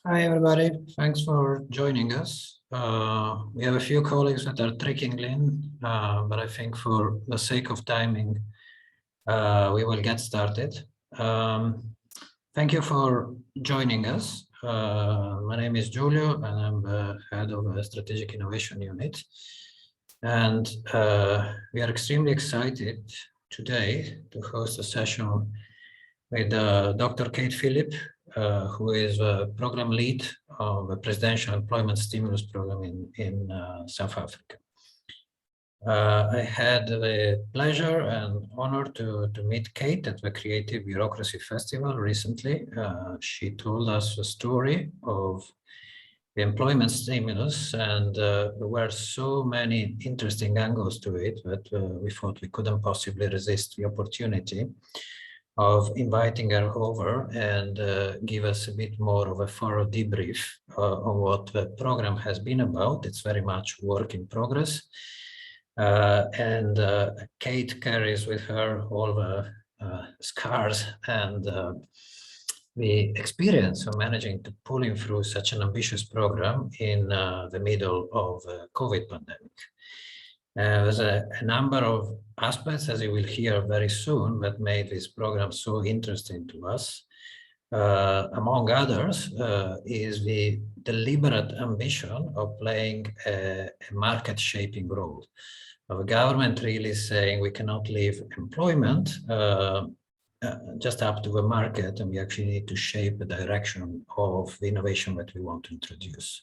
Hi, everybody. Thanks for joining us. We have a few colleagues that are trickling in, but I think for the sake of timing, we will get started. Thank you for joining us. My name is Giulio, and I'm the head of the Strategic Innovation Unit. And we are extremely excited today to host a session with Dr. Kate Phillip, who is a program lead of the Presidential Employment Stimulus Program in South Africa. I had the pleasure and honor to meet Kate at the Creative Bureaucracy Festival recently. She told us the story of the employment stimulus, and there were so many interesting angles to it that we thought we couldn't possibly resist the opportunity of inviting her over and give us a bit more of a thorough debrief on what the program has been about. It's very much work in progress. And Kate carries with her all the scars and the experience of managing to pulling through such an ambitious program in the middle of the COVID pandemic. There's a number of aspects, as you will hear very soon, that made this program so interesting to us. Among others, is the deliberate ambition of playing a market-shaping role. The government really saying we cannot leave employment just up to the market, and we actually need to shape the direction of the innovation that we want to introduce.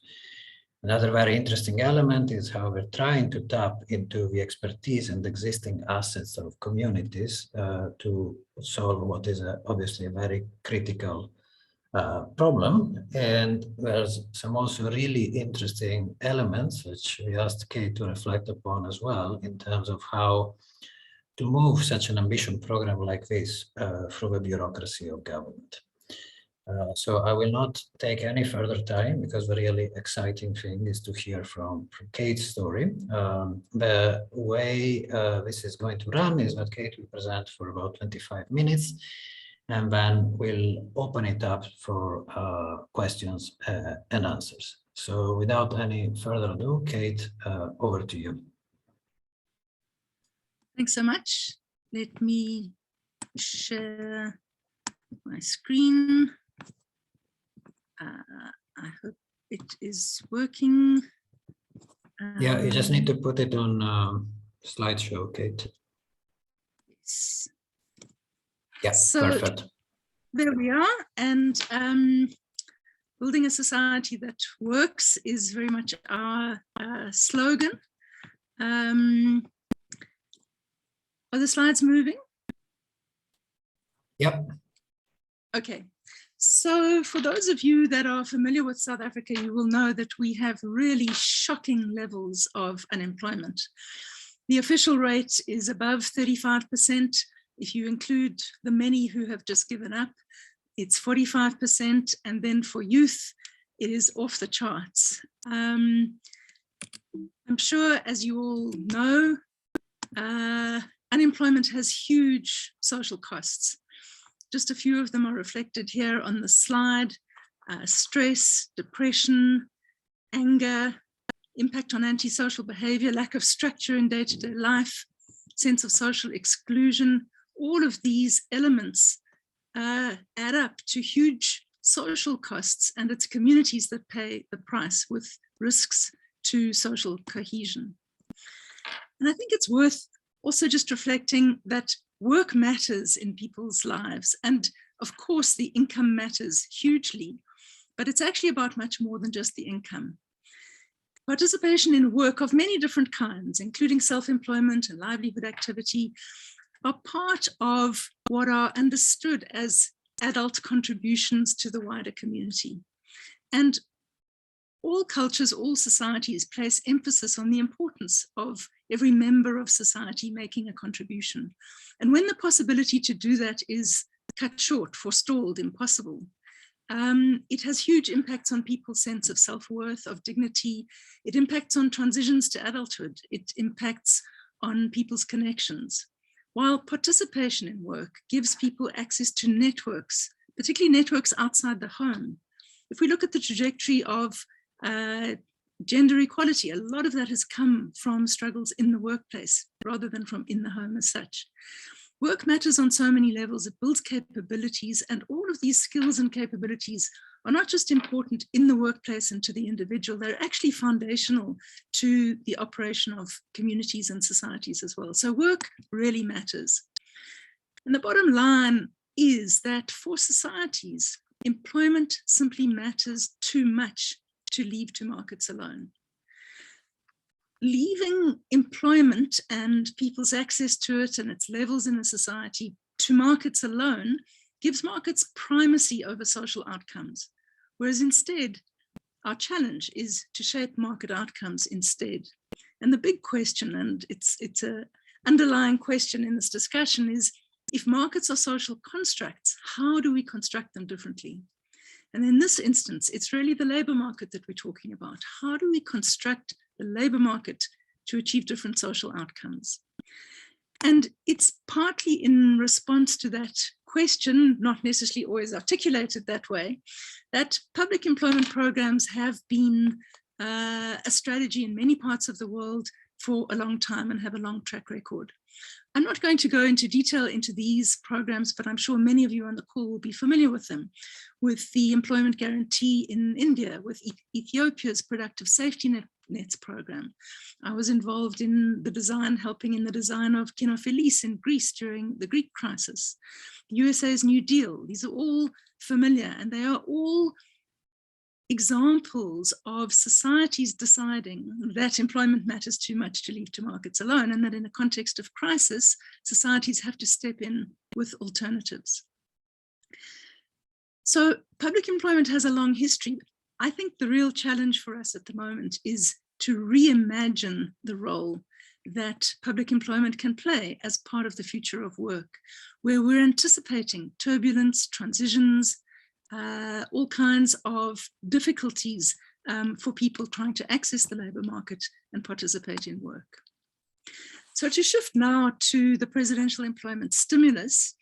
Another very interesting element is how we're trying to tap into the expertise and existing assets of communities to solve what is obviously a very critical problem. And there's some also really interesting elements which we asked Kate to reflect upon as well in terms of how to move such an ambitious program like this through the bureaucracy of government. So I will not take any further time because the really exciting thing is to hear from Kate's story. The way this is going to run is that Kate will present for about 25 minutes, and then we'll open it up for questions and answers. So without any further ado, Kate, over to you. Thanks so much. Let me share my screen. I hope it is working. Yeah, you just need to put it on slideshow, Kate. Yes. Yeah, so, perfect. There we are. And building a society that works is very much our slogan. Are the slides moving? Yep. Okay. So for those of you that are familiar with South Africa, you will know that we have really shocking levels of unemployment. The official rate is above 35%. If you include the many who have just given up, it's 45%. And then for youth, it is off the charts. I'm sure, as you all know, unemployment has huge social costs. Just a few of them are reflected here on the slide. Stress, depression, anger, impact on antisocial behavior, lack of structure in day-to-day life, sense of social exclusion. All of these elements add up to huge social costs, and it's communities that pay the price with risks to social cohesion. And I think it's worth also just reflecting that work matters in people's lives. And of course, the income matters hugely, but it's actually about much more than just the income. Participation in work of many different kinds, including self-employment and livelihood activity, are part of what are understood as adult contributions to the wider community. And all cultures, all societies place emphasis on the importance of every member of society making a contribution. And when the possibility to do that is cut short, forestalled, impossible, it has huge impacts on people's sense of self-worth, of dignity. It impacts on transitions to adulthood. It impacts on people's connections. While participation in work gives people access to networks, particularly networks outside the home, if we look at the trajectory of gender equality, a lot of that has come from struggles in the workplace rather than from in the home as such. Work matters on so many levels. It builds capabilities, and all of these skills and capabilities are not just important in the workplace and to the individual, they're actually foundational to the operation of communities and societies as well. So work really matters. And the bottom line is that for societies, employment simply matters too much to leave to markets alone. Leaving employment and people's access to it and its levels in a society to markets alone gives markets primacy over social outcomes, whereas instead, our challenge is to shape market outcomes instead. And the big question, and it's an underlying question in this discussion, is if markets are social constructs, how do we construct them differently? And in this instance, it's really the labor market that we're talking about. How do we construct the labor market to achieve different social outcomes? And it's partly in response to that question, not necessarily always articulated that way, that public employment programs have been a strategy in many parts of the world for a long time and have a long track record. I'm not going to go into detail into these programs, but I'm sure many of you on the call will be familiar with them, with the employment guarantee in India, with Ethiopia's productive safety nets program. I was involved in the design, helping in the design of Kinofilis in Greece during the Greek crisis. The USA's New Deal, these are all familiar, and they are all examples of societies deciding that employment matters too much to leave to markets alone, and that in a context of crisis, societies have to step in with alternatives. So public employment has a long history. I think the real challenge for us at the moment is to reimagine the role that public employment can play as part of the future of work, where we're anticipating turbulence, transitions, all kinds of difficulties for people trying to access the labor market and participate in work. So to shift now to the presidential employment stimulus,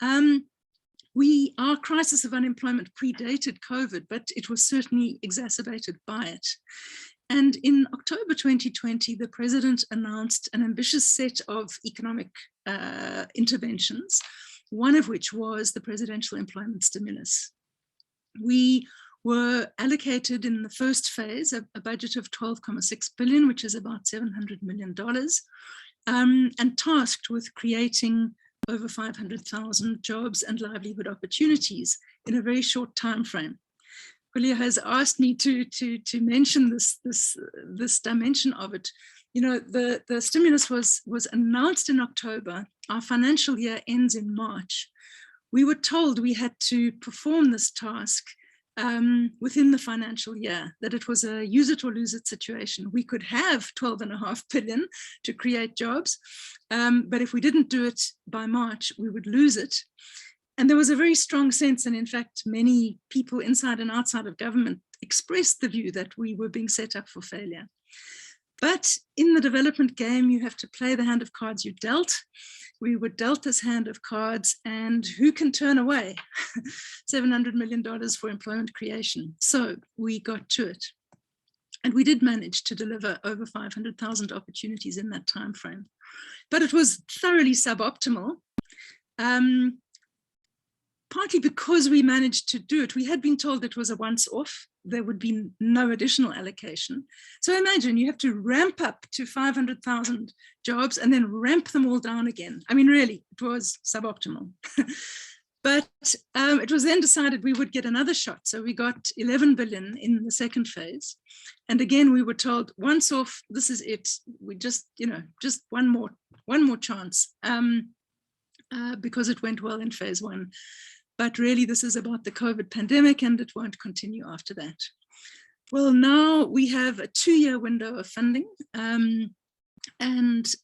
our crisis of unemployment predated COVID, but it was certainly exacerbated by it. And in October 2020, the president announced an ambitious set of economic interventions, one of which was the presidential employment stimulus. We were allocated in the first phase a budget of 12.6 billion, which is about $700 million, and tasked with creating over 500,000 jobs and livelihood opportunities in a very short time frame. Julia has asked me to mention this dimension of it. You know, the stimulus was announced in October. Our financial year ends in March. We were told we had to perform this task within the financial year, that it was a use it or lose it situation. We could have 12.5 billion to create jobs, but if we didn't do it by March, we would lose it. And there was a very strong sense, and in fact, many people inside and outside of government expressed the view that we were being set up for failure. But in the development game, you have to play the hand of cards you dealt. We were dealt this hand of cards, and who can turn away $700 million for employment creation? So we got to it. And we did manage to deliver over 500,000 opportunities in that time frame. But it was thoroughly suboptimal. Partly because we managed to do it. We had been told it was a once-off. There would be no additional allocation. So imagine you have to ramp up to 500,000 jobs and then ramp them all down again. I mean, really, it was suboptimal. But it was then decided we would get another shot. So we got 11 billion in the second phase. And again, we were told once off, this is it. We just, just one more chance because it went well in phase one. But really, this is about the COVID pandemic, and it won't continue after that. Well, now we have a 2-year window of funding, and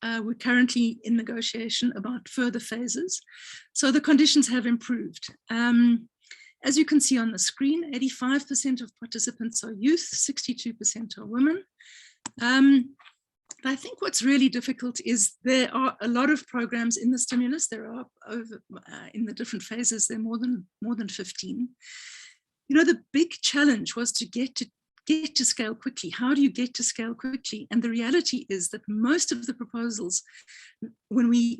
we're currently in negotiation about further phases. So the conditions have improved. As you can see on the screen, 85% of participants are youth, 62% are women. I think what's really difficult is there are a lot of programs in the stimulus. There are over in the different phases, there are more than 15. the big challenge was to get to scale quickly. How do you get to scale quickly? And the reality is that most of the proposals, when we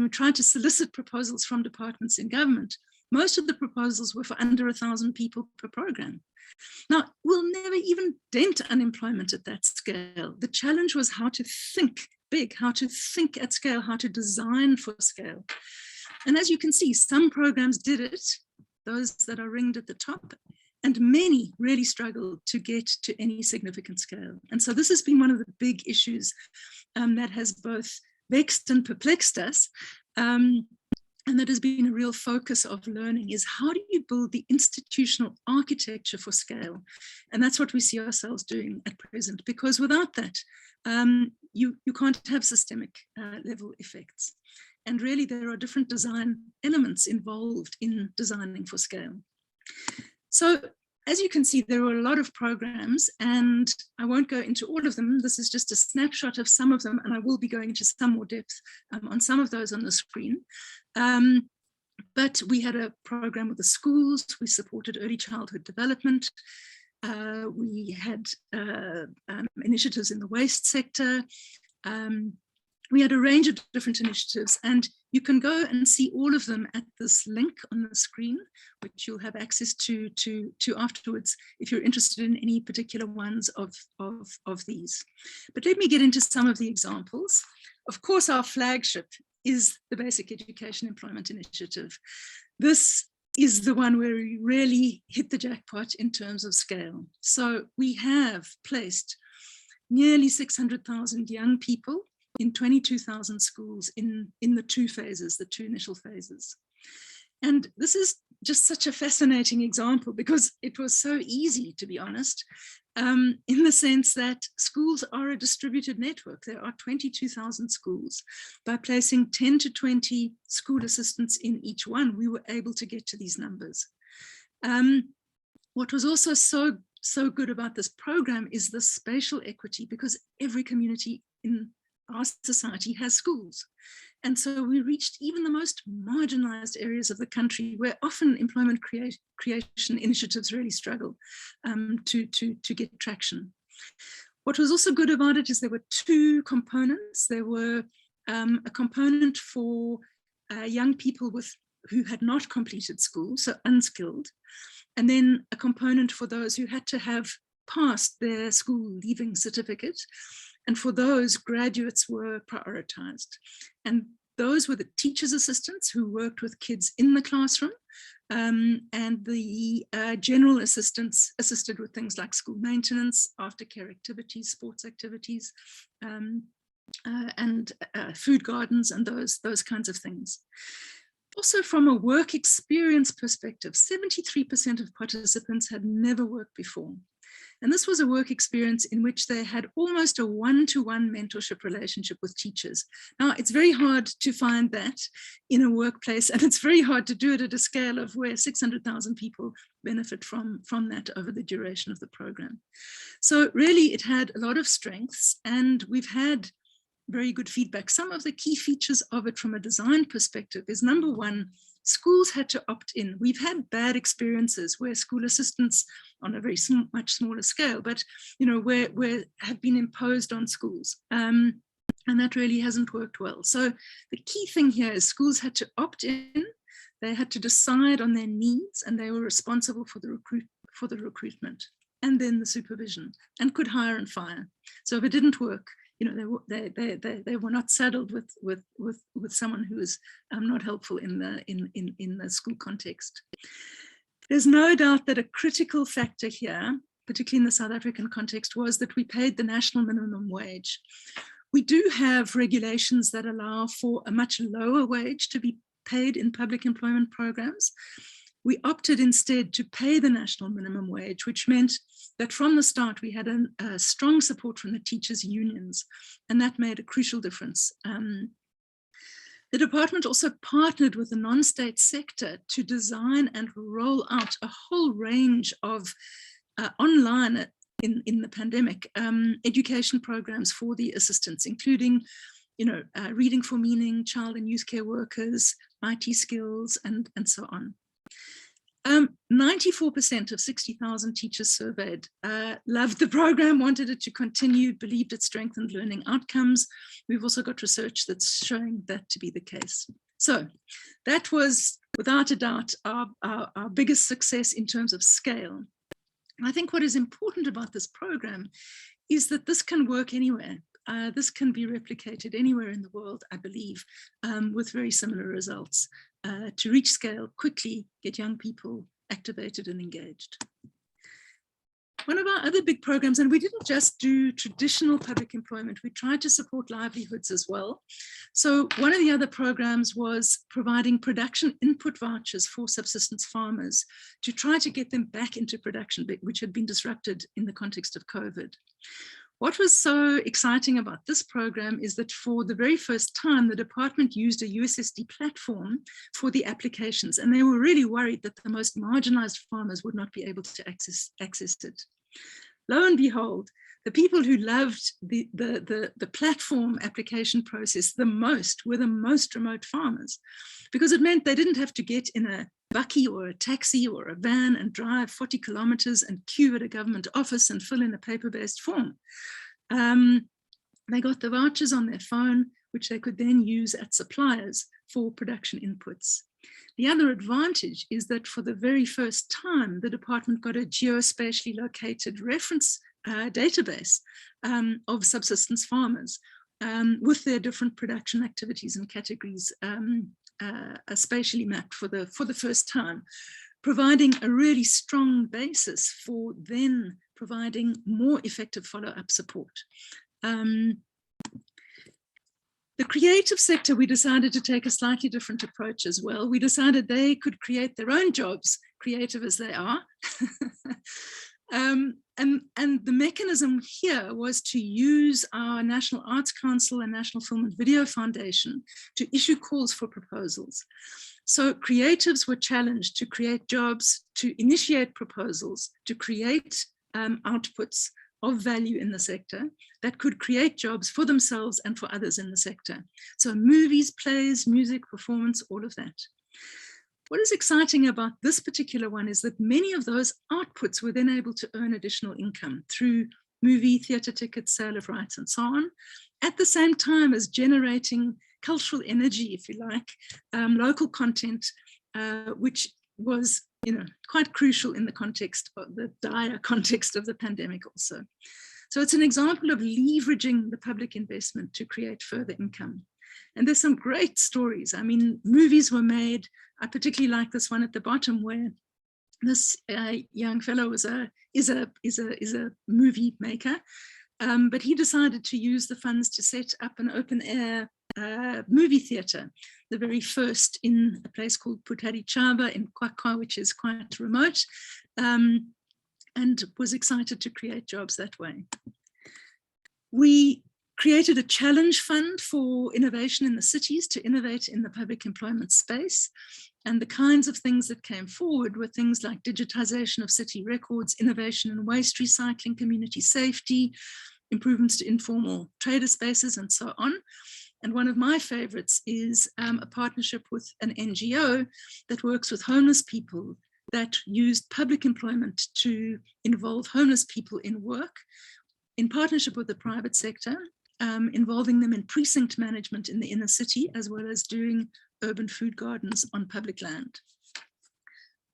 tried to solicit proposals from departments in government, most of the proposals were for under 1,000 people per program. Now, we'll never even dent unemployment at that scale. The challenge was how to think big, how to think at scale, how to design for scale. And as you can see, some programs did it, those that are ringed at the top, and many really struggled to get to any significant scale. And so this has been one of the big issues that has both vexed and perplexed us. And that has been a real focus of learning, is how do you build the institutional architecture for scale? And that's what we see ourselves doing at present, because without that, you can't have systemic level effects. And really, there are different design elements involved in designing for scale. So as you can see, there are a lot of programs, and I won't go into all of them. This is just a snapshot of some of them, and I will be going into some more depth on some of those on the screen. But we had a program with the schools. We supported early childhood development. We had initiatives in the waste sector. We had a range of different initiatives, and you can go and see all of them at this link on the screen, which you'll have access to afterwards if you're interested in any particular ones of these. But let me get into some of the examples. Of course, our flagship is the Basic Education Employment Initiative. This is the one where we really hit the jackpot in terms of scale. So we have placed nearly 600,000 young people in 22,000 schools in the two initial phases. And this is just such a fascinating example because it was so easy, to be honest, in the sense that schools are a distributed network. There are 22,000 schools. By placing 10 to 20 school assistants in each one, we were able to get to these numbers. What was also so good about this program is the spatial equity, because every community in our society has schools. And so we reached even the most marginalized areas of the country where often employment creation initiatives really struggle to get traction. What was also good about it is there were two components. There were a component for young people who had not completed school, so unskilled, and then a component for those who had to have passed their school leaving certificate. And for those, graduates were prioritized. And those were the teachers' assistants who worked with kids in the classroom, and the general assistants assisted with things like school maintenance, aftercare activities, sports activities, and food gardens, and those kinds of things. Also, from a work experience perspective, 73% of participants had never worked before. And this was a work experience in which they had almost a one-to-one mentorship relationship with teachers. Now, it's very hard to find that in a workplace, and it's very hard to do it at a scale of where 600,000 people benefit from that over the duration of the program. So really, it had a lot of strengths, and we've had very good feedback. Some of the key features of it from a design perspective is, number one, schools had to opt in. We've had bad experiences where school assistants, on a very much smaller scale, but where have been imposed on schools, and that really hasn't worked well. So the key thing here is schools had to opt in. They had to decide on their needs, and they were responsible for the recruitment and then the supervision, and could hire and fire. So if it didn't work, they were not saddled with someone who is not helpful in the school context. There's no doubt that a critical factor here, particularly in the South African context, was that we paid the national minimum wage. We do have regulations that allow for a much lower wage to be paid in public employment programs. We opted instead to pay the national minimum wage, which meant that from the start we had a strong support from the teachers' unions, and that made a crucial difference. The department also partnered with the non-state sector to design and roll out a whole range of online, in the pandemic, education programs for the assistants, including reading for meaning, child and youth care workers, IT skills, and so on. 94% of 60,000 teachers surveyed loved the program, wanted it to continue, believed it strengthened learning outcomes. We've also got research that's showing that to be the case. So that was, without a doubt, our biggest success in terms of scale. I think what is important about this program is that this can work anywhere. This can be replicated anywhere in the world, I believe, with very similar results. To reach scale quickly, get young people activated and engaged. One of our other big programs, and we didn't just do traditional public employment, we tried to support livelihoods as well. So one of the other programs was providing production input vouchers for subsistence farmers to try to get them back into production, which had been disrupted in the context of COVID. What was so exciting about this program is that for the very first time, the department used a USSD platform for the applications, and they were really worried that the most marginalized farmers would not be able to access it. Lo and behold, the people who loved the platform application process the most were the most remote farmers, because it meant they didn't have to get in a bakkie or a taxi or a van and drive 40 kilometers and queue at a government office and fill in a paper-based form. They got the vouchers on their phone, which they could then use at suppliers for production inputs. The other advantage is that for the very first time, the department got a geospatially located reference database of subsistence farmers with their different production activities and categories spatially mapped for the first time, providing a really strong basis for then providing more effective follow-up support. The creative sector, we decided to take a slightly different approach as well. We decided they could create their own jobs, creative as they are. And the mechanism here was to use our National Arts Council and National Film and Video Foundation to issue calls for proposals. So creatives were challenged to create jobs, to initiate proposals, to create outputs of value in the sector that could create jobs for themselves and for others in the sector. So movies, plays, music, performance, all of that. What is exciting about this particular one is that many of those outputs were then able to earn additional income through movie, theatre tickets, sale of rights, and so on, at the same time as generating cultural energy, if you like, local content, which was quite crucial in the context of the dire context of the pandemic also. So it's an example of leveraging the public investment to create further income. And there's some great stories. I mean, movies were made. I particularly like this one at the bottom where this young fellow is a movie maker, but he decided to use the funds to set up an open air movie theatre, the very first in a place called Putari Chaba in Kwakwa, which is quite remote, and was excited to create jobs that way. We created a challenge fund for innovation in the cities to innovate in the public employment space. And the kinds of things that came forward were things like digitization of city records, innovation in waste recycling, community safety, improvements to informal trader spaces, and so on. And one of my favorites is a partnership with an NGO that works with homeless people that used public employment to involve homeless people in work in partnership with the private sector, involving them in precinct management in the inner city, as well as doing urban food gardens on public land.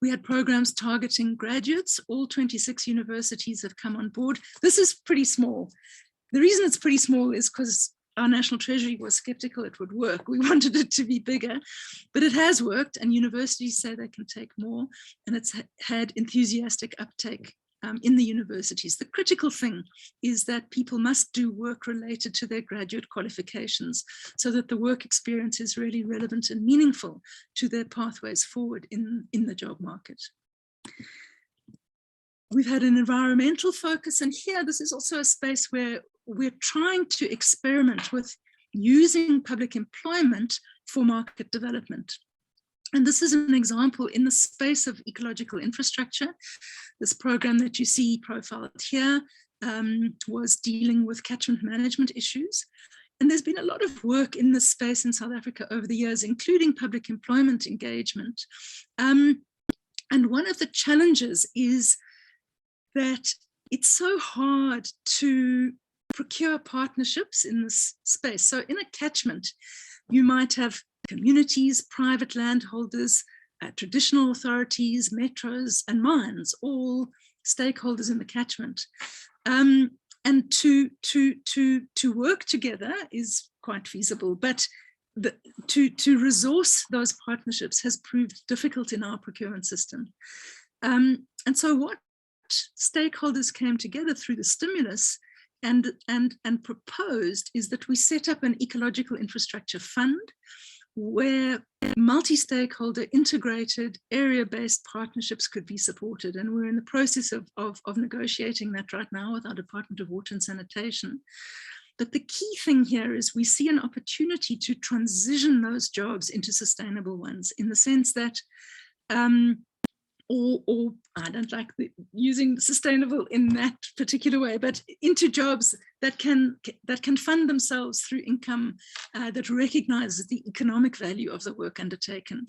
We had programs targeting graduates. All 26 universities have come on board. This is pretty small. The reason it's pretty small is because our National Treasury was skeptical it would work. We wanted it to be bigger, but it has worked, and universities say they can take more, and it's had enthusiastic uptake in the universities. The critical thing is that people must do work related to their graduate qualifications so that the work experience is really relevant and meaningful to their pathways forward in the job market. We've had an environmental focus, and here this is also a space where we're trying to experiment with using public employment for market development. And this is an example in the space of ecological infrastructure. This program that you see profiled here was dealing with catchment management issues. And there's been a lot of work in this space in South Africa over the years, including public employment engagement. And one of the challenges is that it's so hard to procure partnerships in this space. So in a catchment, you might have communities, private landholders, traditional authorities, metros, and mines, all stakeholders in the catchment. And to work together is quite feasible, but to resource those partnerships has proved difficult in our procurement system. And so what stakeholders came together through the stimulus and proposed is that we set up an ecological infrastructure fund where multi-stakeholder integrated area-based partnerships could be supported. And we're in the process of negotiating that right now with our Department of Water and Sanitation. But the key thing here is we see an opportunity to transition those jobs into sustainable ones, in the sense that, or I don't like using sustainable in that particular way, but into jobs that can fund themselves through income that recognizes the economic value of the work undertaken.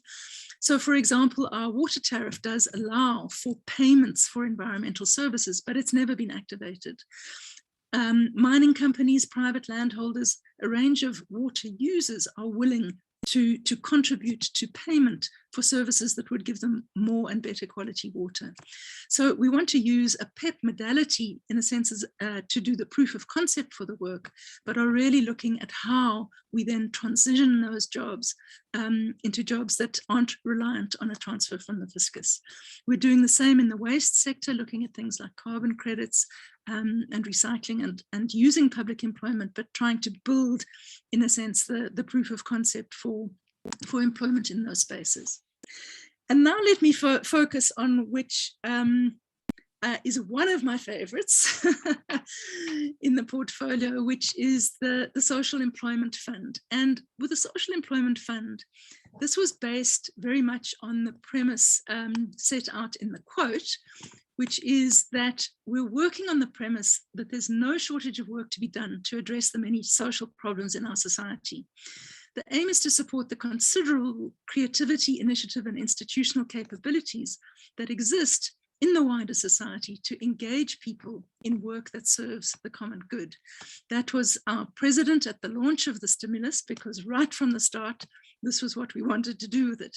So, for example, our water tariff does allow for payments for environmental services, but it's never been activated. Mining companies, private landholders, a range of water users are willing to contribute to payment for services that would give them more and better quality water. So we want to use a PEP modality, in a sense, as, to do the proof of concept for the work, but are really looking at how we then transition those jobs into jobs that aren't reliant on a transfer from the fiscus. We're doing the same in the waste sector, looking at things like carbon credits, and recycling and using public employment, but trying to build, in a sense, the proof of concept for employment in those spaces. And now let me focus on which is one of my favorites in the portfolio, which is the Social Employment Fund. And with the Social Employment Fund, this was based very much on the premise set out in the quote, which is that we're working on the premise that there's no shortage of work to be done to address the many social problems in our society. The aim is to support the considerable creativity, initiative, and institutional capabilities that exist in the wider society to engage people in work that serves the common good. That was our president at the launch of the stimulus, because right from the start, this was what we wanted to do with it,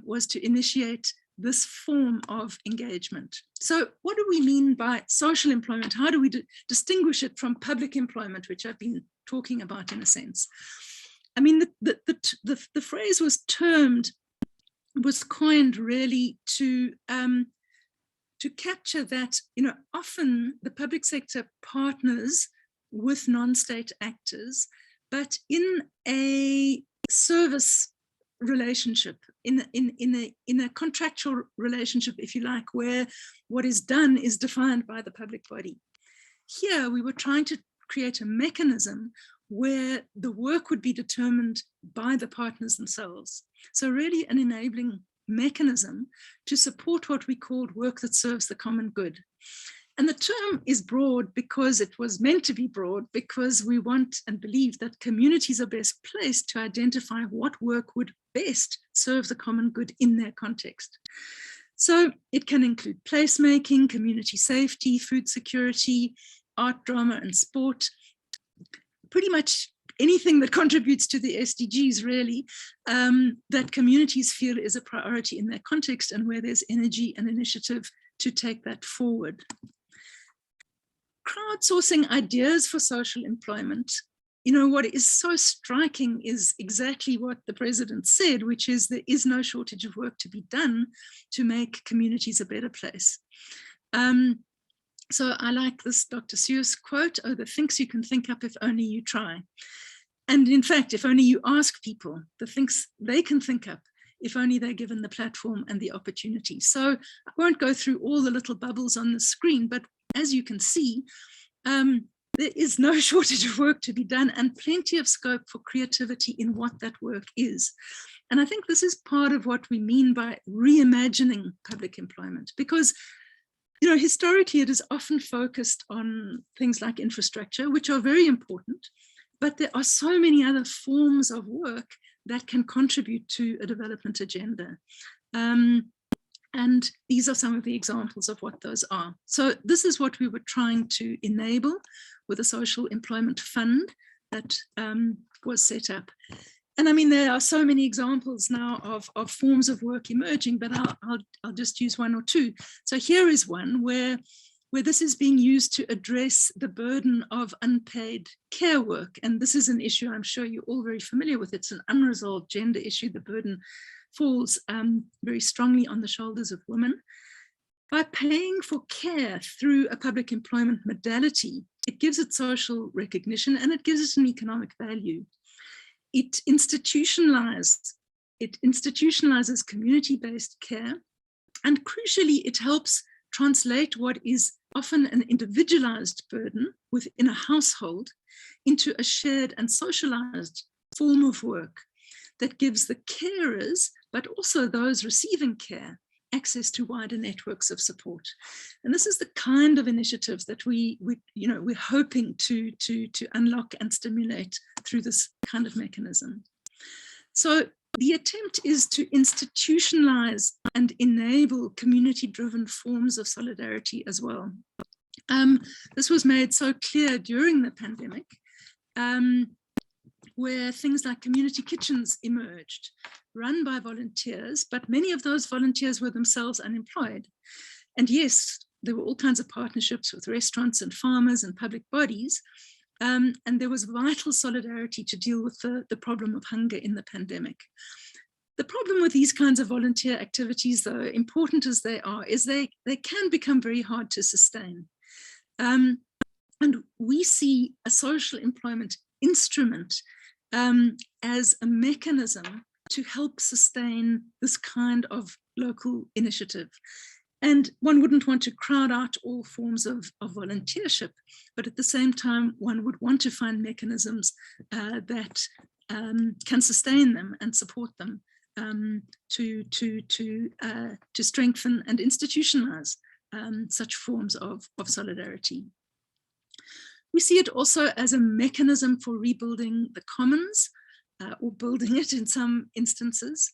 was to initiate this form of engagement. So what do we mean by social employment? How do we distinguish it from public employment, which I've been talking about in a sense? I mean, the phrase was coined really to capture that, you know, often the public sector partners with non-state actors, but in a service relationship, in a contractual relationship, if you like, where what is done is defined by the public body. Here, we were trying to create a mechanism where the work would be determined by the partners themselves. So really an enabling mechanism to support what we called work that serves the common good. And the term is broad because it was meant to be broad, because we want and believe that communities are best placed to identify what work would best serve the common good in their context. So it can include placemaking, community safety, food security, art, drama, and sport, pretty much anything that contributes to the SDGs, really, that communities feel is a priority in their context and where there's energy and initiative to take that forward. Crowdsourcing ideas for social employment. You know, what is so striking is exactly what the president said, which is there is no shortage of work to be done to make communities a better place. So I like this Dr. Seuss quote, "Oh, the things you can think up if only you try." And in fact, if only you ask people, the things they can think up, if only they're given the platform and the opportunity. So I won't go through all the little bubbles on the screen, but as you can see, there is no shortage of work to be done and plenty of scope for creativity in what that work is. And I think this is part of what we mean by reimagining public employment, because, you know, historically it is often focused on things like infrastructure, which are very important, but there are so many other forms of work that can contribute to a development agenda. And these are some of the examples of what those are. So this is what we were trying to enable with a social employment fund that was set up. And I mean, there are so many examples now of forms of work emerging, but I'll just use one or two. So here is one where this is being used to address the burden of unpaid care work. And this is an issue I'm sure you're all very familiar with. It's an unresolved gender issue. The burden falls very strongly on the shoulders of women. By paying for care through a public employment modality, it gives it social recognition and it gives it an economic value. It institutionalizes community-based care, and crucially, it helps translate what is often an individualized burden within a household into a shared and socialized form of work that gives the carers, but also those receiving care, access to wider networks of support. And this is the kind of initiatives that we're hoping to unlock and stimulate through this kind of mechanism. So the attempt is to institutionalize and enable community-driven forms of solidarity as well. This was made so clear during the pandemic, where things like community kitchens emerged, run by volunteers, but many of those volunteers were themselves unemployed. And yes, there were all kinds of partnerships with restaurants and farmers and public bodies, and there was vital solidarity to deal with the problem of hunger in the pandemic. The problem with these kinds of volunteer activities, though, important as they are, is they can become very hard to sustain. And we see a social employment instrument as a mechanism to help sustain this kind of local initiative. And one wouldn't want to crowd out all forms of volunteership, but at the same time, one would want to find mechanisms that can sustain them and support them to strengthen and institutionalize such forms of solidarity. We see it also as a mechanism for rebuilding the commons, or building it in some instances.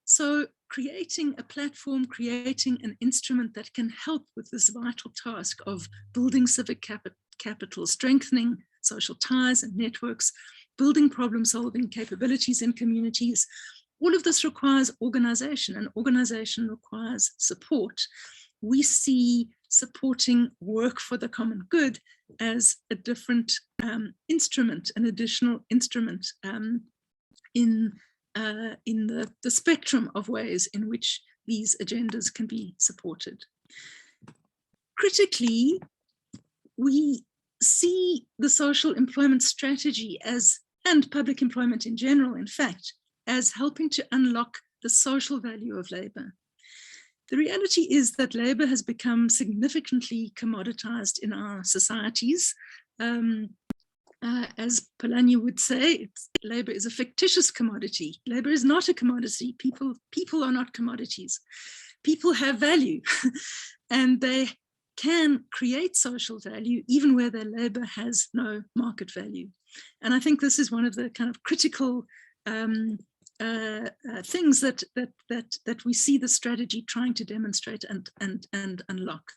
So creating a platform, creating an instrument that can help with this vital task of building civic capital, strengthening social ties and networks, building problem-solving capabilities in communities. All of this requires organization, and organization requires support. We see supporting work for the common good as a different instrument, an additional instrument in the spectrum of ways in which these agendas can be supported. Critically, we see the social employment strategy and public employment in general, in fact, as helping to unlock the social value of labor. The reality is that labor has become significantly commoditized in our societies. As Polanyi would say, labor is a fictitious commodity. Labor is not a commodity. People are not commodities. People have value, and they can create social value even where their labor has no market value. And I think this is one of the kind of critical things that we see the strategy trying to demonstrate and unlock.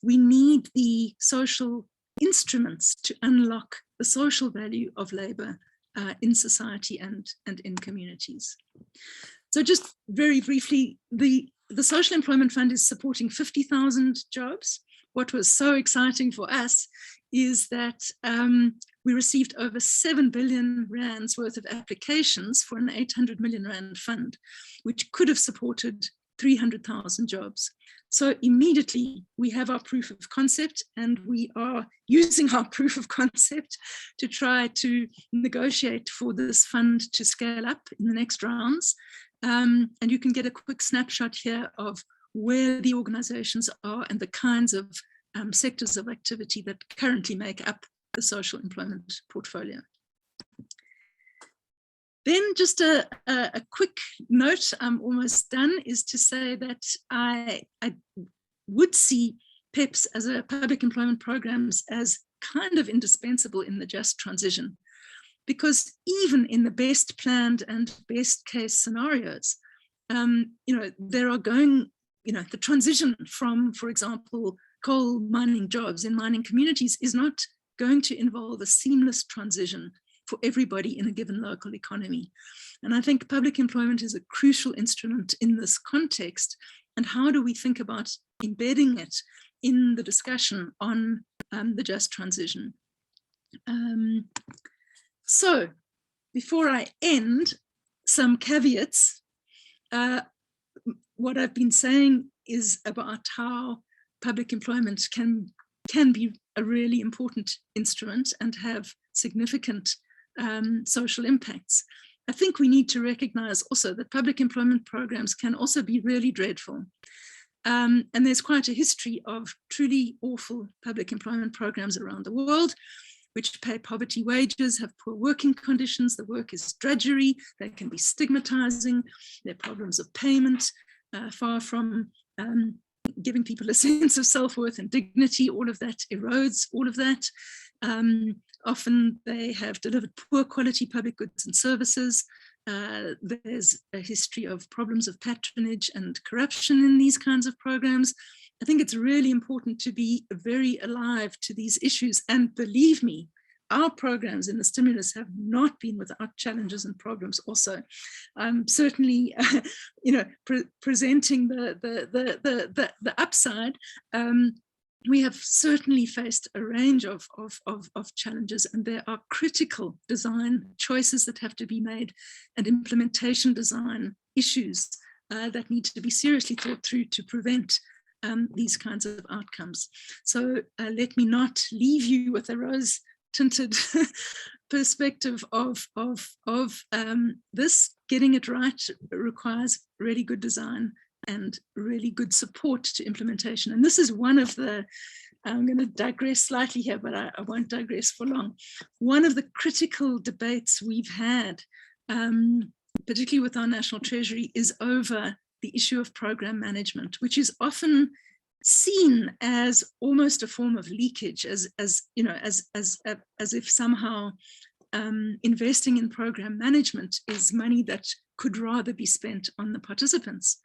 We need the social instruments to unlock the social value of labor in society and in communities. So just very briefly, the Social Employment Fund is supporting 50,000 jobs. What was so exciting for us is that we received over 7 billion rands worth of applications for an 800 million rand fund, which could have supported 300,000 jobs. So immediately we have our proof of concept, and we are using our proof of concept to try to negotiate for this fund to scale up in the next rounds. And you can get a quick snapshot here of where the organizations are and the kinds of sectors of activity that currently make up the social employment portfolio. Then just a quick note, I'm almost done, is to say that I would see PEPs as a public employment programs as kind of indispensable in the just transition, because even in the best planned and best case scenarios, there are going, the transition from, for example, coal mining jobs in mining communities is not going to involve a seamless transition for everybody in a given local economy. And I think public employment is a crucial instrument in this context. And how do we think about embedding it in the discussion on the just transition? So before I end, some caveats. What I've been saying is about how public employment can be a really important instrument and have significant social impacts. I think we need to recognize also that public employment programs can also be really dreadful. And there's quite a history of truly awful public employment programs around the world, which pay poverty wages, have poor working conditions, the work is drudgery, they can be stigmatizing, there are problems of payment, far from giving people a sense of self-worth and dignity. All of that erodes all of that. Often they have delivered poor quality public goods and services. There's a history of problems of patronage and corruption in these kinds of programs. I think it's really important to be very alive to these issues. And believe me, our programs in the stimulus have not been without challenges and problems also. Certainly, presenting the upside, we have certainly faced a range of challenges, and there are critical design choices that have to be made and implementation design issues that need to be seriously thought through to prevent these kinds of outcomes. So let me not leave you with a rose-tinted perspective of this. Getting it right requires really good design and really good support to implementation. And this is one of the, I'm going to digress slightly here, but I won't digress for long. One of the critical debates we've had, particularly with our National Treasury, is over the issue of program management, which is often seen as almost a form of leakage, as if somehow investing in program management is money that could rather be spent on the participants.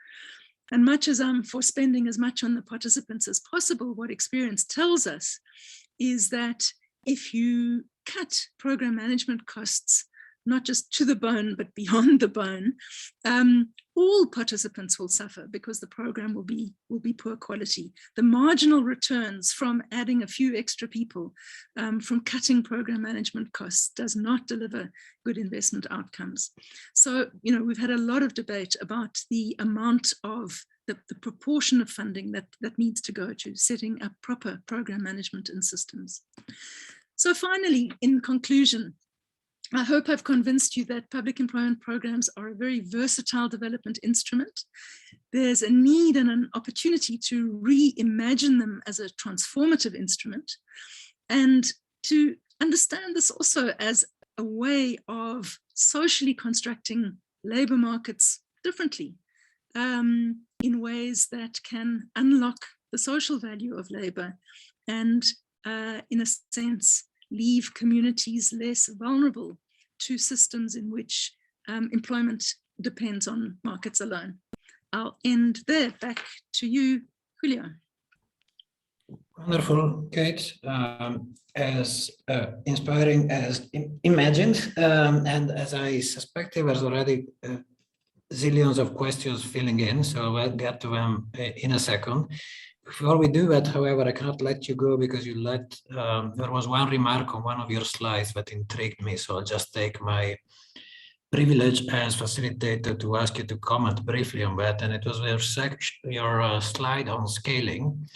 And much as I'm for spending as much on the participants as possible, what experience tells us is that if you cut program management costs, not just to the bone, but beyond the bone, all participants will suffer because the program will be poor quality. The marginal returns from adding a few extra people, from cutting program management costs, does not deliver good investment outcomes. So, we've had a lot of debate about the amount of the proportion of funding that needs to go to setting up proper program management and systems. So finally, in conclusion, I hope I've convinced you that public employment programs are a very versatile development instrument. There's a need and an opportunity to reimagine them as a transformative instrument, and to understand this also as a way of socially constructing labor markets differently, in ways that can unlock the social value of labor and, in a sense, leave communities less vulnerable to systems in which employment depends on markets alone. I'll end there. Back to you, Julio. Wonderful, Kate. As inspiring as imagined, and as I suspect there was already zillions of questions filling in, so I'll get to them in a second. Before we do that, however, I cannot let you go because there was one remark on one of your slides that intrigued me, so I'll just take my privilege as facilitator to ask you to comment briefly on that. And it was your slide on scaling.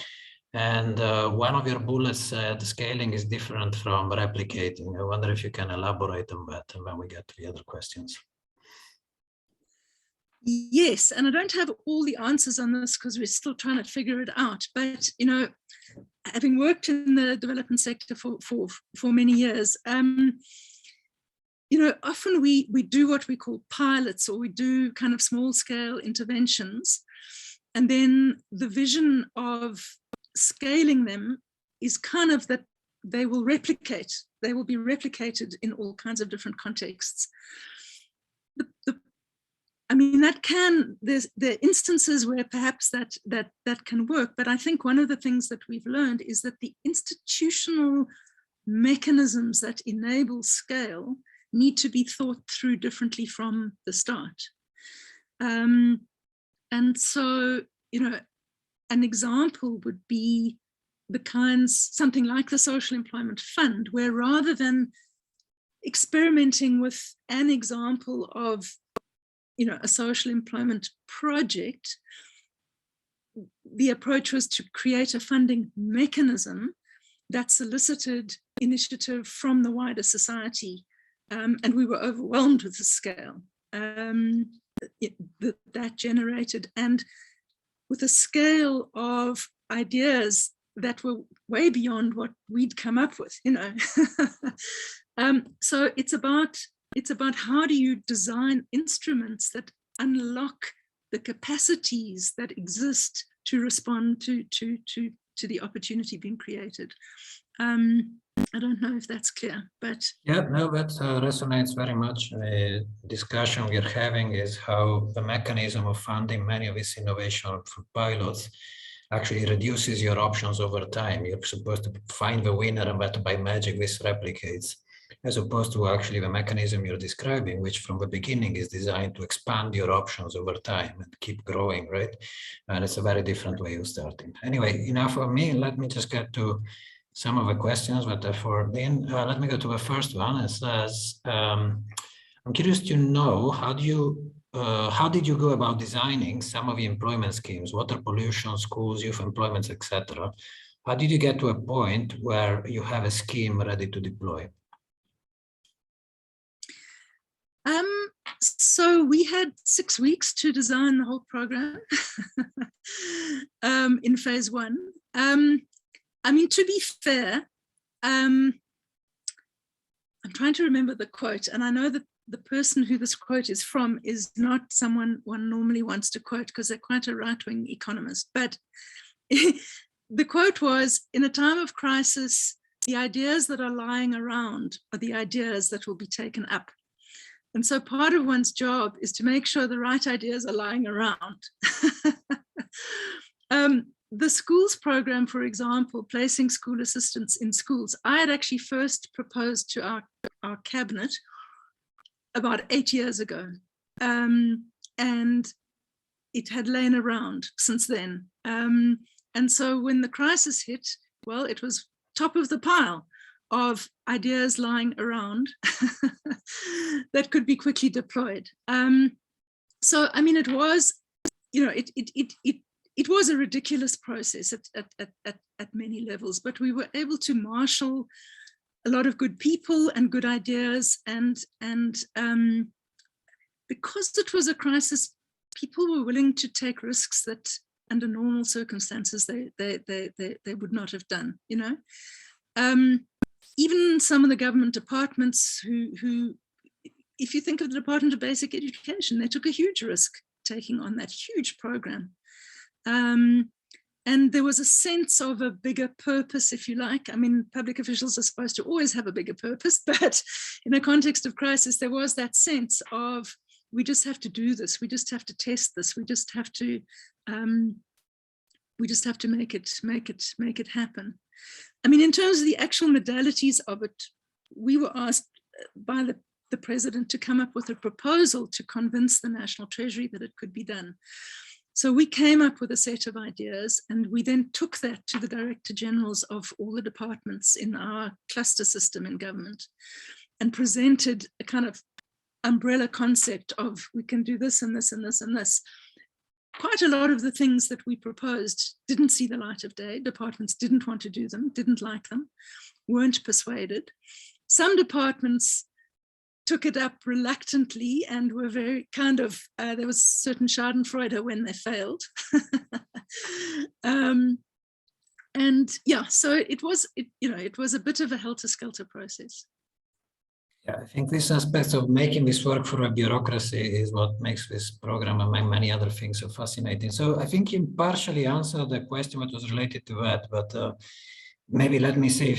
And one of your bullets said scaling is different from replicating. I wonder if you can elaborate on that, and then we get to the other questions. Yes, and I don't have all the answers on this because we're still trying to figure it out. But, having worked in the development sector for many years, often we do what we call pilots, or we do kind of small scale interventions. And then the vision of scaling them is kind of that they will be replicated in all kinds of different contexts. I mean, there are instances where perhaps that can work, but I think one of the things that we've learned is that the institutional mechanisms that enable scale need to be thought through differently from the start. And so, you know, an example would be something like the Social Employment Fund, where rather than experimenting with an example of, you know, a social employment project, the approach was to create a funding mechanism that solicited initiative from the wider society. And we were overwhelmed with the scale that generated, and with a scale of ideas that were way beyond what we'd come up with, you know. So it's about how do you design instruments that unlock the capacities that exist to respond to the opportunity being created. I don't know if that's clear, but yeah, no, that resonates very much. The discussion we're having is how the mechanism of funding many of these innovation pilots actually reduces your options over time. You're supposed to find the winner, and that by magic this replicates, as opposed to actually the mechanism you're describing, which from the beginning is designed to expand your options over time and keep growing, right? And it's a very different way of starting. Anyway, enough for me. Let me just get to some of the questions that are for Dean. Let me go to the first one. It says, I'm curious to know, how did you go about designing some of the employment schemes, water pollution, schools, youth employments, etc.? How did you get to a point where you have a scheme ready to deploy? So we had 6 weeks to design the whole program in phase 1. I mean, to be fair, I'm trying to remember the quote, and I know that the person who this quote is from is not someone one normally wants to quote because they're quite a right-wing economist. But the quote was, in a time of crisis, the ideas that are lying around are the ideas that will be taken up. And so part of one's job is to make sure the right ideas are lying around. The schools program, for example, placing school assistants in schools, I had actually first proposed to our cabinet about 8 years ago. And it had lain around since then. And so when the crisis hit, well, it was top of the pile of ideas lying around that could be quickly deployed. So, I mean, it was, you know, it was a ridiculous process at many levels, but we were able to marshal a lot of good people and good ideas, and because it was a crisis, people were willing to take risks that under normal circumstances they would not have done, you know. Even some of the government departments who, if you think of the Department of Basic Education, they took a huge risk taking on that huge program. And there was a sense of a bigger purpose, if you like. I mean, public officials are supposed to always have a bigger purpose, but in a context of crisis, there was that sense of, we just have to do this. We just have to test this. We just have to make it happen. I mean, in terms of the actual modalities of it, we were asked by the president to come up with a proposal to convince the National Treasury that it could be done. So we came up with a set of ideas, and we then took that to the Director Generals of all the departments in our cluster system in government and presented a kind of umbrella concept of, we can do this and this and this and this. Quite a lot of the things that we proposed didn't see the light of day. Departments didn't want to do them, didn't like them, weren't persuaded. Some departments took it up reluctantly and were very kind of, there was certain schadenfreude when they failed. And yeah, so it was a bit of a helter-skelter process. Yeah, I think this aspect of making this work for a bureaucracy is what makes this program and many other things so fascinating. So I think you partially answered the question that was related to that, but maybe let me see.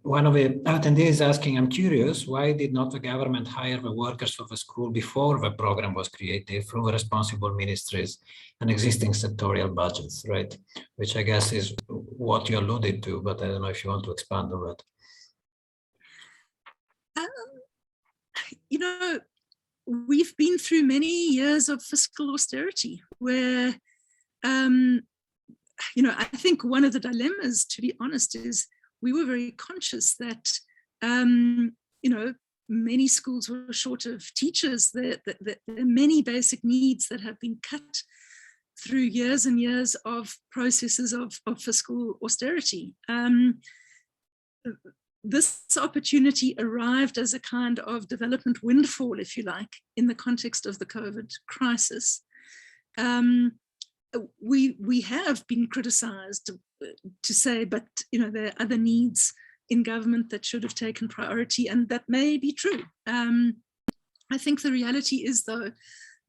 One of the attendees is asking, I'm curious, why did not the government hire the workers for the school before the program was created through the responsible ministries and existing sectorial budgets, right? Which I guess is what you alluded to, but I don't know if you want to expand on that. You know, we've been through many years of fiscal austerity where, you know, I think one of the dilemmas, to be honest, is we were very conscious that, you know, many schools were short of teachers. There are many basic needs that have been cut through years and years of processes of fiscal austerity. This opportunity arrived as a kind of development windfall, if you like, in the context of the COVID crisis. We have been criticized to say, but you know, there are other needs in government that should have taken priority, and that may be true. I think the reality is, though,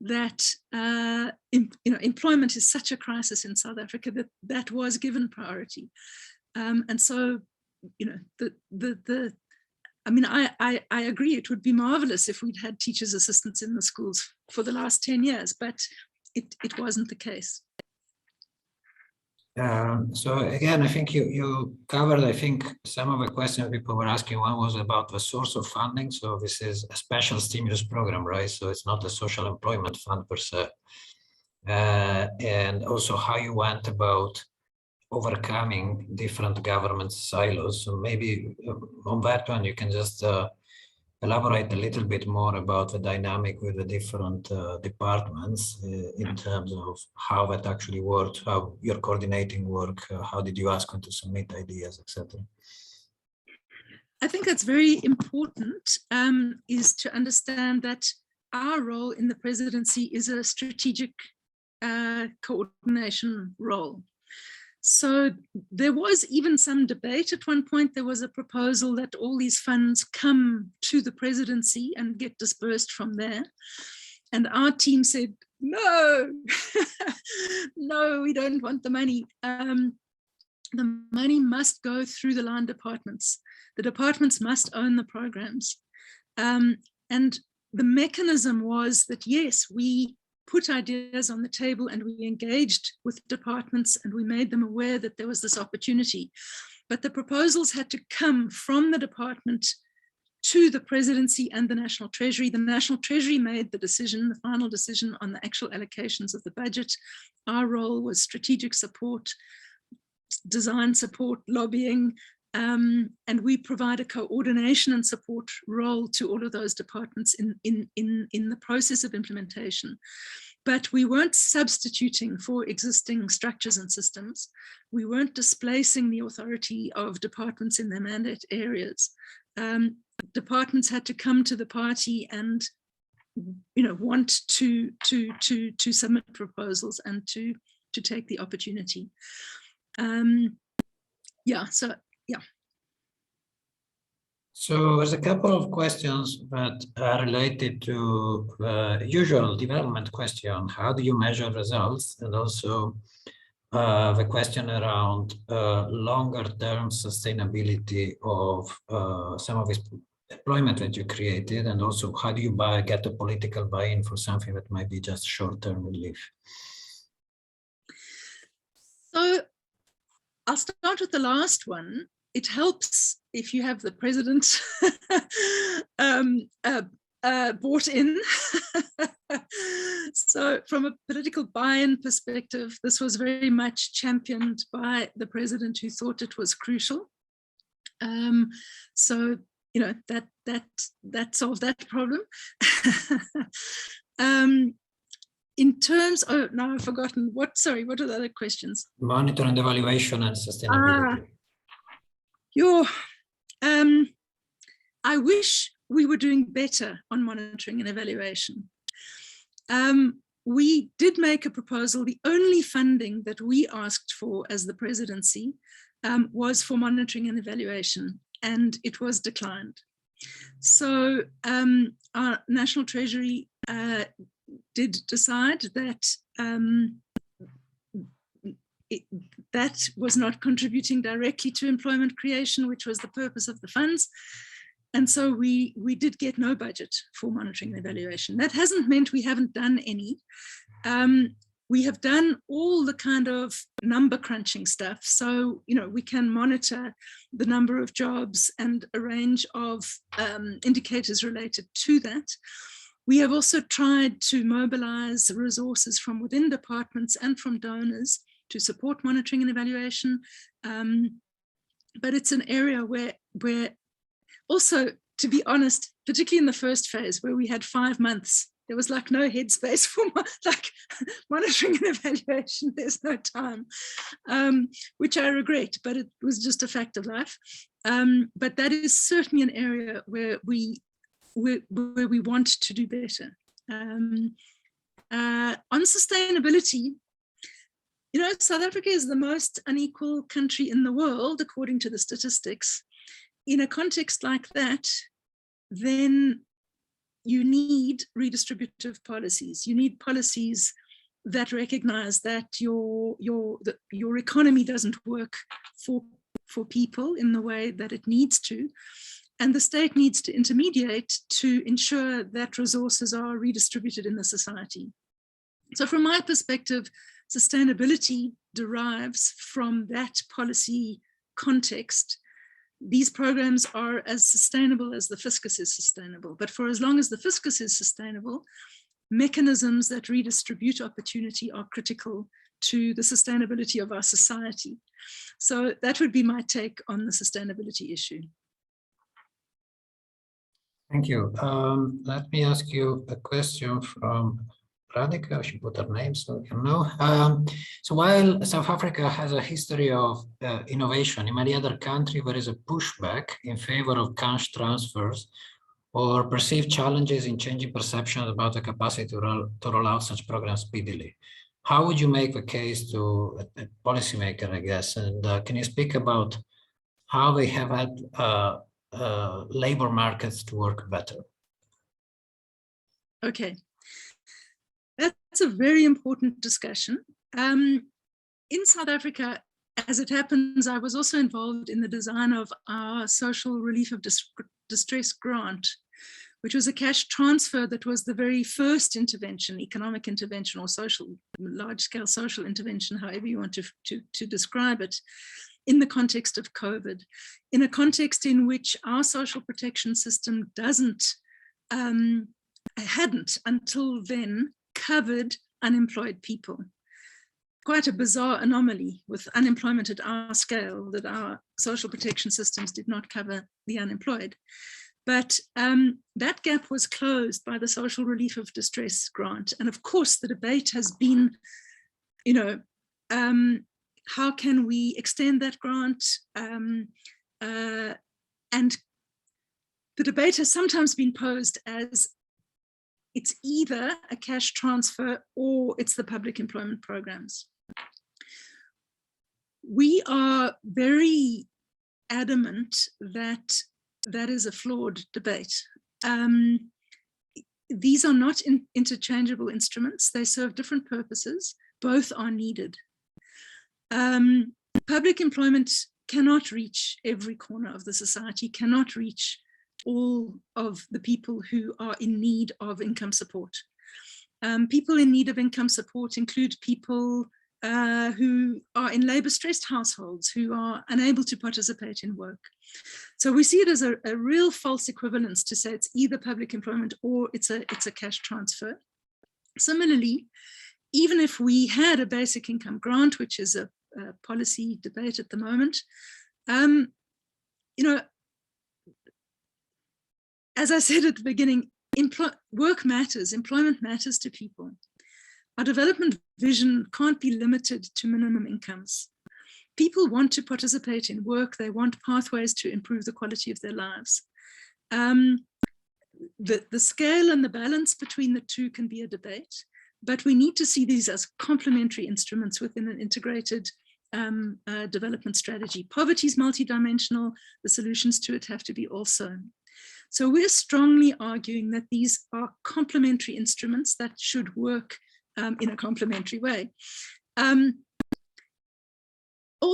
that you know, employment is such a crisis in South Africa that was given priority, and so you know, I mean, I agree. It would be marvelous if we'd had teachers' assistants in the schools for the last 10 years, but it wasn't the case. So again, I think you covered, I think, some of the questions people were asking. One was about the source of funding. So this is a special stimulus program, right? So it's not a social employment fund per se. And also how you went about overcoming different government silos. So maybe on that one, you can just elaborate a little bit more about the dynamic with the different departments in terms of how that actually worked, how your coordinating work, how did you ask them to submit ideas, etc. I think that's very important, is to understand that our role in the presidency is a strategic coordination role. So there was even some debate at one point. There was a proposal that all these funds come to the presidency and get dispersed from there. And our team said, no, no, we don't want the money. The money must go through the line departments. The departments must own the programs. And the mechanism was that, yes, we put ideas on the table and we engaged with departments and we made them aware that there was this opportunity. But the proposals had to come from the department to the presidency and the National Treasury. The National Treasury made the decision, the final decision on the actual allocations of the budget. Our role was strategic support, design support, lobbying, and we provide a coordination and support role to all of those departments in the process of implementation. But we weren't substituting for existing structures and systems. We weren't displacing the authority of departments in their mandate areas. Departments had to come to the party and, you know, want to submit proposals and to take the opportunity. Yeah, so yeah. So there's a couple of questions that are related to usual development question. How do you measure results? And also the question around longer term sustainability of some of this employment that you created. And also how do you get a political buy-in for something that might be just short-term relief? So I'll start with the last one. It helps if you have the president bought in. So from a political buy-in perspective, this was very much championed by the president, who thought it was crucial. So, you know, that solved that problem. In terms, oh, now I've forgotten. Sorry, what are the other questions? Monitor and evaluation and sustainability. I wish we were doing better on monitoring and evaluation. We did make a proposal. The only funding that we asked for as the presidency was for monitoring and evaluation, and it was declined. So our National Treasury did decide that that was not contributing directly to employment creation, which was the purpose of the funds. And so we did get no budget for monitoring and evaluation. That hasn't meant we haven't done any. We have done all the kind of number crunching stuff. So, we can monitor the number of jobs and a range of indicators related to that. We have also tried to mobilize resources from within departments and from donors to support monitoring and evaluation. But it's an area where also, to be honest, particularly in the first phase where we had 5 months, there was like no headspace for monitoring and evaluation. There's no time, which I regret, but it was just a fact of life. But that is certainly an area where we want to do better. On sustainability, South Africa is the most unequal country in the world, according to the statistics. In a context like that, then you need redistributive policies. You need policies that recognize that your economy doesn't work for people in the way that it needs to. And the state needs to intermediate to ensure that resources are redistributed in the society. So from my perspective, sustainability derives from that policy context. These programs are as sustainable as the fiscus is sustainable. But for as long as the fiscus is sustainable, mechanisms that redistribute opportunity are critical to the sustainability of our society. So that would be my take on the sustainability issue. Thank you. Let me ask you a question from Radhika. I should put her name so we can know. So while South Africa has a history of innovation, in many other countries there is a pushback in favor of cash transfers or perceived challenges in changing perceptions about the capacity to roll out such programs speedily. How would you make the case to a policymaker, I guess? And can you speak about how they have had labor markets to work better? Okay. That's a very important discussion. In South Africa, as it happens, I was also involved in the design of our social relief of distress grant, which was a cash transfer that was the very first intervention, economic intervention or social, large-scale social intervention, however you want to describe it, in the context of COVID, in a context in which our social protection system hadn't until then covered unemployed people. Quite a bizarre anomaly with unemployment at our scale, that our social protection systems did not cover the unemployed. But that gap was closed by the social relief of distress grant. And of course, the debate has been, how can we extend that grant? And the debate has sometimes been posed as it's either a cash transfer or it's the public employment programs. We are very adamant that that is a flawed debate. These are not interchangeable instruments. They serve different purposes. Both are needed. Public employment cannot reach every corner of the society, cannot reach all of the people who are in need of income support. People in need of income support include people who are in labor-stressed households, who are unable to participate in work. So we see it as a real false equivalence to say it's either public employment or it's a cash transfer. Similarly, even if we had a basic income grant, which is a policy debate at the moment, as I said at the beginning, work matters, employment matters to people. Our development vision can't be limited to minimum incomes. People want to participate in work. They want pathways to improve the quality of their lives. The scale and the balance between the two can be a debate, but we need to see these as complementary instruments within an integrated development strategy. Poverty is multidimensional. The solutions to it have to be also. So we're strongly arguing that these are complementary instruments that should work in a complementary way.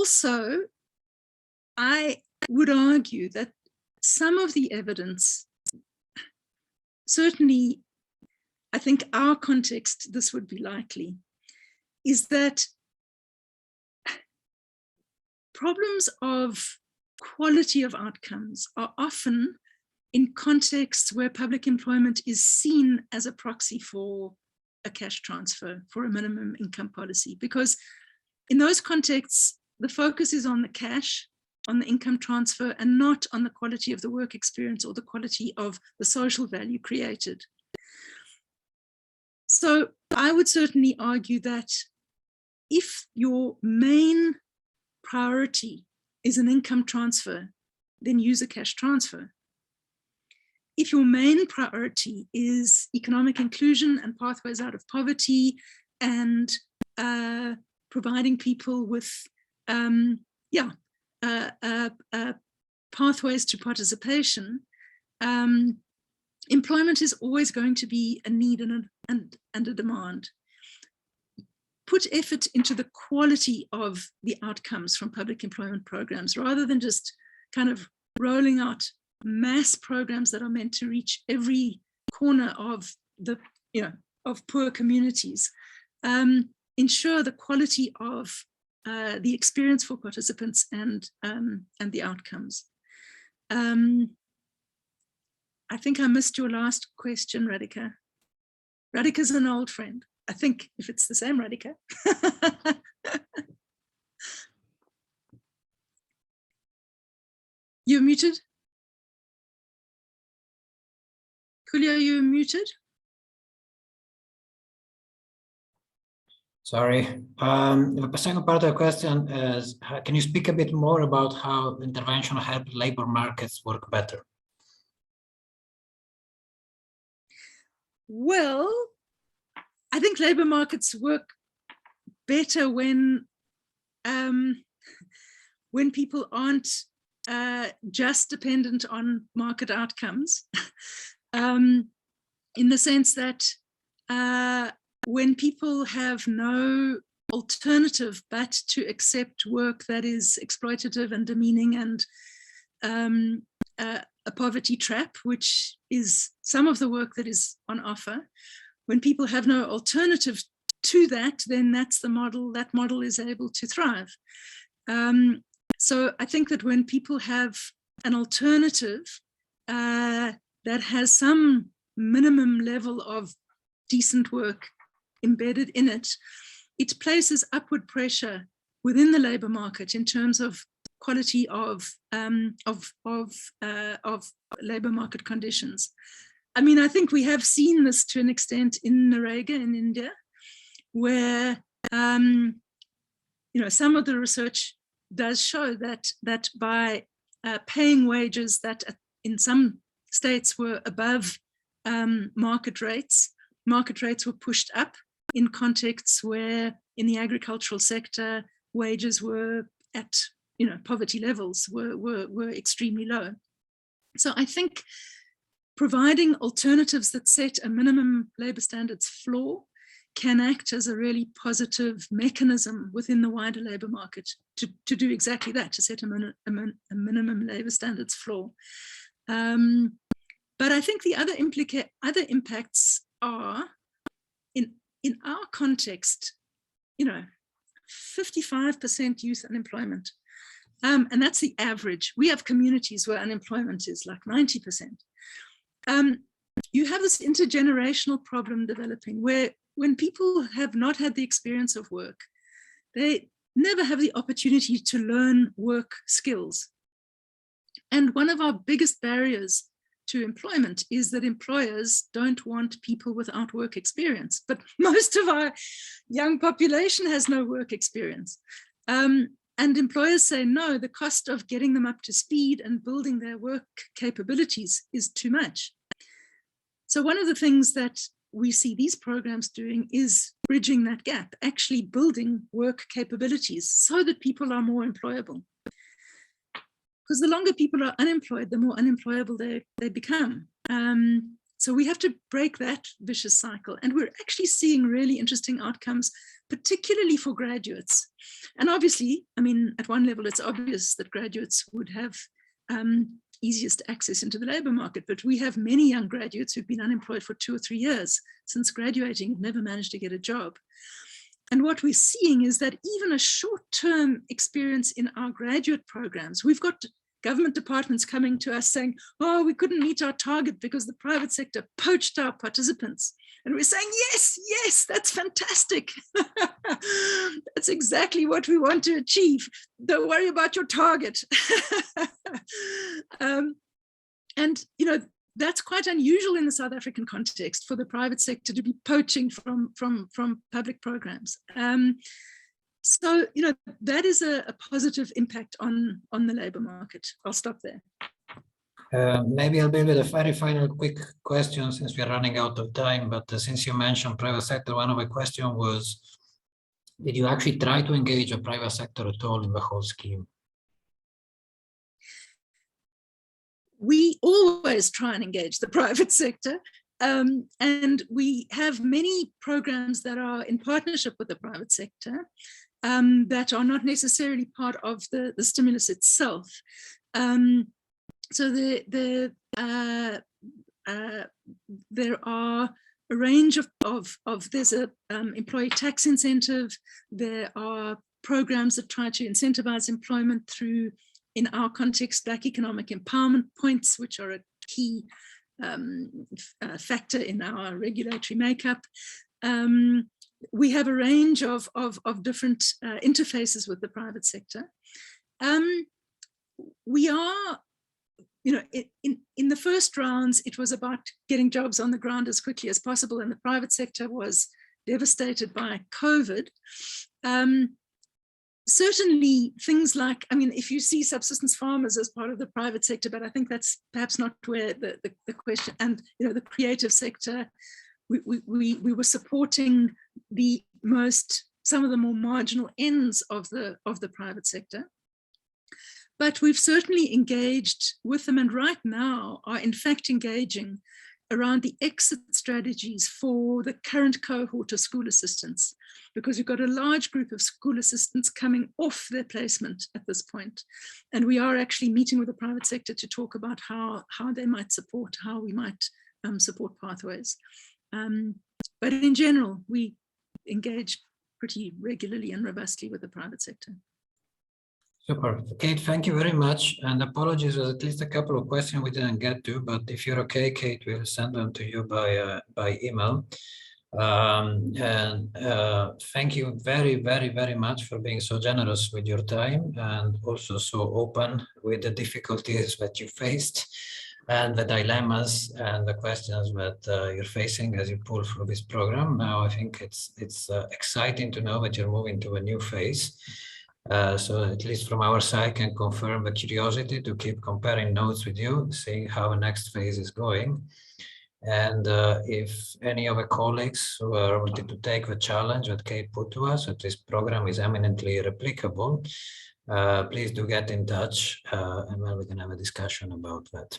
also, I would argue that some of the evidence, certainly, I think our context, this would be likely, is that problems of quality of outcomes are often in contexts where public employment is seen as a proxy for a cash transfer, for a minimum income policy, because in those contexts, the focus is on the cash, on the income transfer, and not on the quality of the work experience or the quality of the social value created. So I would certainly argue that if your main priority is an income transfer, then use a cash transfer. If your main priority is economic inclusion and pathways out of poverty and providing people with pathways to participation, employment is always going to be a need and a demand. Put effort into the quality of the outcomes from public employment programs, rather than just kind of rolling out mass programs that are meant to reach every corner of the, of poor communities. Ensure the quality of the experience for participants and the outcomes. I think I missed your last question, Radhika. Radhika's an old friend. I think if it's the same Radhika. You're muted. Julio, you're muted. Sorry. The second part of the question is, can you speak a bit more about how intervention help labor markets work better? Well, I think labor markets work better when people aren't just dependent on market outcomes, in the sense that when people have no alternative but to accept work that is exploitative and demeaning and a poverty trap, which is some of the work that is on offer. When people have no alternative to that, then that's the model, that model is able to thrive. So I think that when people have an alternative that has some minimum level of decent work embedded in it, it places upward pressure within the labor market in terms of quality of labor market conditions. I mean, I think we have seen this to an extent in Narega in India, where some of the research does show that by paying wages that in some states were above market rates were pushed up in contexts where in the agricultural sector wages were at poverty levels were extremely low. So I think providing alternatives that set a minimum labor standards floor can act as a really positive mechanism within the wider labor market to do exactly that, to set a minimum labor standards floor. But I think the other impacts are, in our context, 55% youth unemployment. And that's the average. We have communities where unemployment is like 90%. You have this intergenerational problem developing where when people have not had the experience of work, they never have the opportunity to learn work skills. And one of our biggest barriers to employment is that employers don't want people without work experience, but most of our young population has no work experience. And employers say, no, the cost of getting them up to speed and building their work capabilities is too much. So one of the things that we see these programs doing is bridging that gap, actually building work capabilities so that people are more employable. Because the longer people are unemployed, the more unemployable they become. So we have to break that vicious cycle. And we're actually seeing really interesting outcomes, particularly for graduates. And obviously, I mean, at one level, it's obvious that graduates would have easiest access into the labor market, but we have many young graduates who've been unemployed for 2 or 3 years since graduating, have never managed to get a job. And what we're seeing is that even a short-term experience in our graduate programs, we've got government departments coming to us saying, oh, we couldn't meet our target because the private sector poached our participants. And we're saying, yes, yes, that's fantastic. That's exactly what we want to achieve. Don't worry about your target. And, you know, that's quite unusual in the South African context for the private sector to be poaching from public programs. So, you know, that is a positive impact on the labor market. I'll stop there. Maybe I'll be with a very final quick question since we're running out of time, but since you mentioned private sector, one of my questions was, did you actually try to engage a private sector at all in the whole scheme? We always try and engage the private sector. And we have many programs that are in partnership with the private sector that are not necessarily part of the stimulus itself. So there are a range of there's a employee tax incentive. There are programs that try to incentivize employment through, in our context, Black economic empowerment points, which are a key factor in our regulatory makeup. We have a range of different interfaces with the private sector. We are, you know, in the first rounds, it was about getting jobs on the ground as quickly as possible, and the private sector was devastated by COVID. Certainly things like, I mean, if you see subsistence farmers as part of the private sector, but I think that's perhaps not where the question, and, you know, the creative sector, we were supporting some of the more marginal ends of the private sector. But we've certainly engaged with them, and right now are in fact engaging around the exit strategies for the current cohort of school assistants, because we've got a large group of school assistants coming off their placement at this point. And we are actually meeting with the private sector to talk about how they might support, how we might support pathways. But in general, we engage pretty regularly and robustly with the private sector. Super. Kate, thank you very much. And apologies, there's at least a couple of questions we didn't get to, but if you're okay, Kate, we'll send them to you by email. Thank you very, very, very much for being so generous with your time and also so open with the difficulties that you faced and the dilemmas and the questions that you're facing as you pull through this program. Now, I think it's exciting to know that you're moving to a new phase. So at least from our side, can confirm the curiosity to keep comparing notes with you, seeing how the next phase is going. And if any of the colleagues who are wanting to take the challenge that Kate put to us, that this program is eminently replicable, please do get in touch, and then we can have a discussion about that.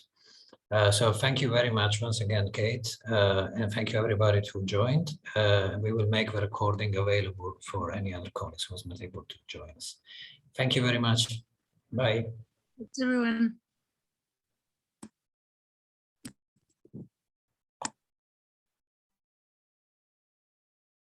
So thank you very much once again, Kate, and thank you everybody who joined. We will make the recording available for any other colleagues who was not able to join us. Thank you very much. Bye. Thanks, everyone.